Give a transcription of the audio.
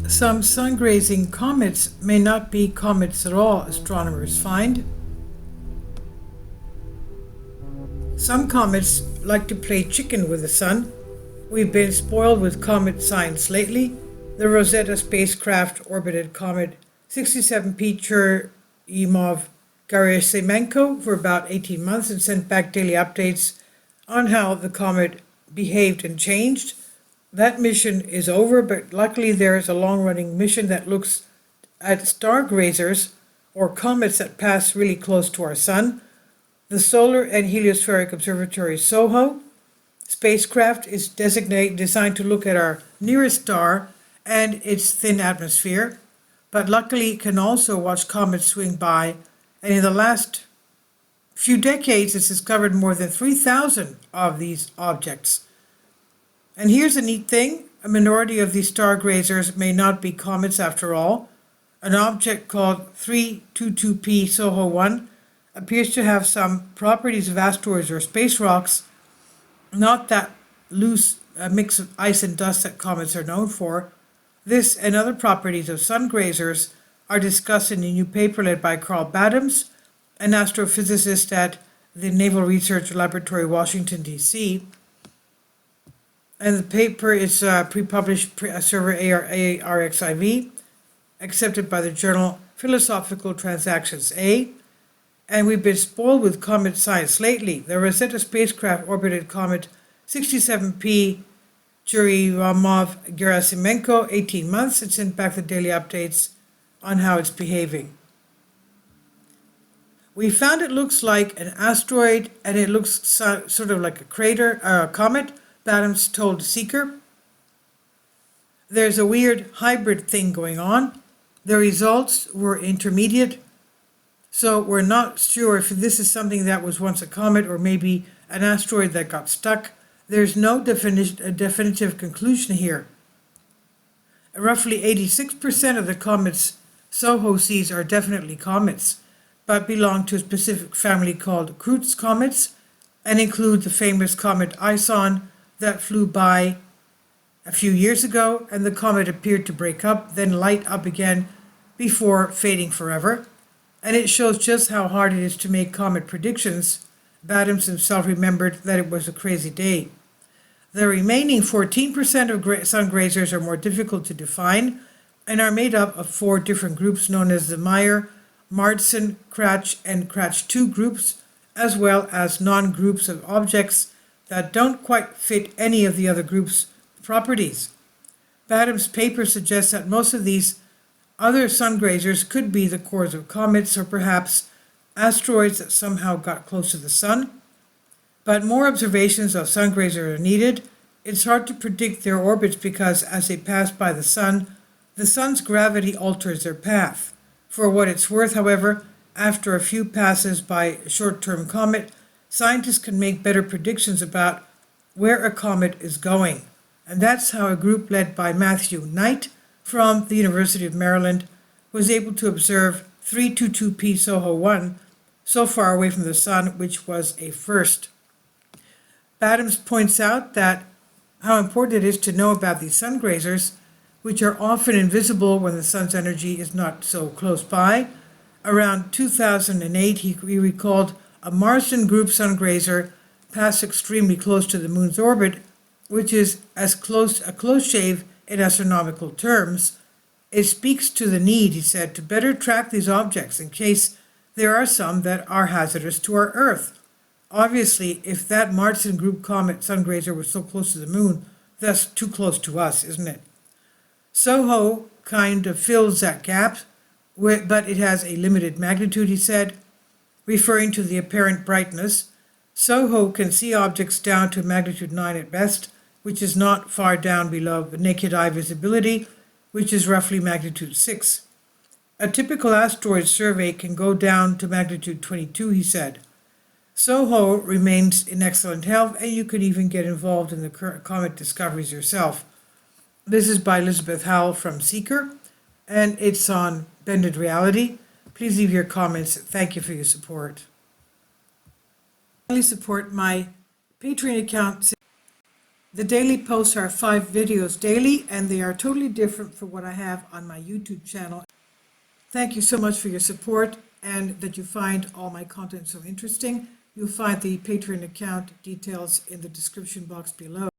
Some sun-grazing comets may not be comets at all, astronomers find. Some comets like to play chicken with the sun. We've been spoiled with comet science lately. The Rosetta spacecraft orbited comet 67P Churyumov-Gerasimenko for about 18 months and sent back daily updates on how the comet behaved and changed. That mission is over, but luckily there is a long-running mission that looks at star grazers, or comets that pass really close to our sun. The Solar and Heliospheric Observatory SOHO spacecraft is designed to look at our nearest star and its thin atmosphere, but luckily it can also watch comets swing by, and in the last few decades it's discovered more than 3,000 of these objects. And here's a neat thing: a minority of these star grazers may not be comets after all. An object called 322P SOHO 1 appears to have some properties of asteroids or space rocks, not that loose mix of ice and dust that comets are known for. This and other properties of sun grazers are discussed in a new paper led by Carl Badams, an astrophysicist at the Naval Research Laboratory, Washington, D.C., and the paper is pre-published server ARXIV, accepted by the journal Philosophical Transactions A. And we've been spoiled with comet science lately. The Rosetta spacecraft orbited comet 67P Churyumov-Gerasimenko 18 months and sent back the daily updates on how it's behaving. We found it looks like an asteroid, and it looks sort of like a crater, comet, Badams told Seeker. There's a weird hybrid thing going on. The results were intermediate, so we're not sure if this is something that was once a comet or maybe an asteroid that got stuck. There's no definitive conclusion here. Roughly 86% of the comets SOHO sees are definitely comets, but belong to a specific family called Kreutz comets and include the famous comet Ison that flew by a few years ago, and the comet appeared to break up, then light up again before fading forever. And it shows just how hard it is to make comet predictions. Badams himself remembered that it was a crazy day. The remaining 14% of sun grazers are more difficult to define and are made up of 4 different groups known as the Meyer, Marsden, Kratch, and Kratch 2 groups, as well as non-groups of objects that don't quite fit any of the other group's properties. Badams' paper suggests that most of these other sun grazers could be the cores of comets or perhaps asteroids that somehow got close to the sun. But more observations of sun grazers are needed. It's hard to predict their orbits because as they pass by the sun's gravity alters their path. For what it's worth, however, after a few passes by a short-term comet, scientists can make better predictions about where a comet is going. And that's how a group led by Matthew Knight from the University of Maryland was able to observe 322P SOHO 1 so far away from the sun, which was a first. Badams points out that how important it is to know about these sun grazers, which are often invisible when the sun's energy is not so close by. Around 2008, he recalled a Marsden group sun grazer passed extremely close to the moon's orbit, which is a close shave in astronomical terms. It speaks to the need, he said, to better track these objects in case there are some that are hazardous to our Earth. Obviously, if that Marsden group comet sun grazer was so close to the moon, that's too close to us, isn't it? SOHO kind of fills that gap, but it has a limited magnitude, he said, referring to the apparent brightness. SOHO can see objects down to magnitude 9 at best, which is not far down below the naked eye visibility, which is roughly magnitude 6. A typical asteroid survey can go down to magnitude 22, he said. SOHO remains in excellent health, and you could even get involved in the current comet discoveries yourself. This is by Elizabeth Howell from Seeker, and it's on Bended Reality. Please leave your comments. Thank you for your support. Please support my Patreon account. The daily posts are 5 videos daily, and they are totally different from what I have on my YouTube channel. Thank you so much for your support and that you find all my content so interesting. You'll find the Patreon account details in the description box below.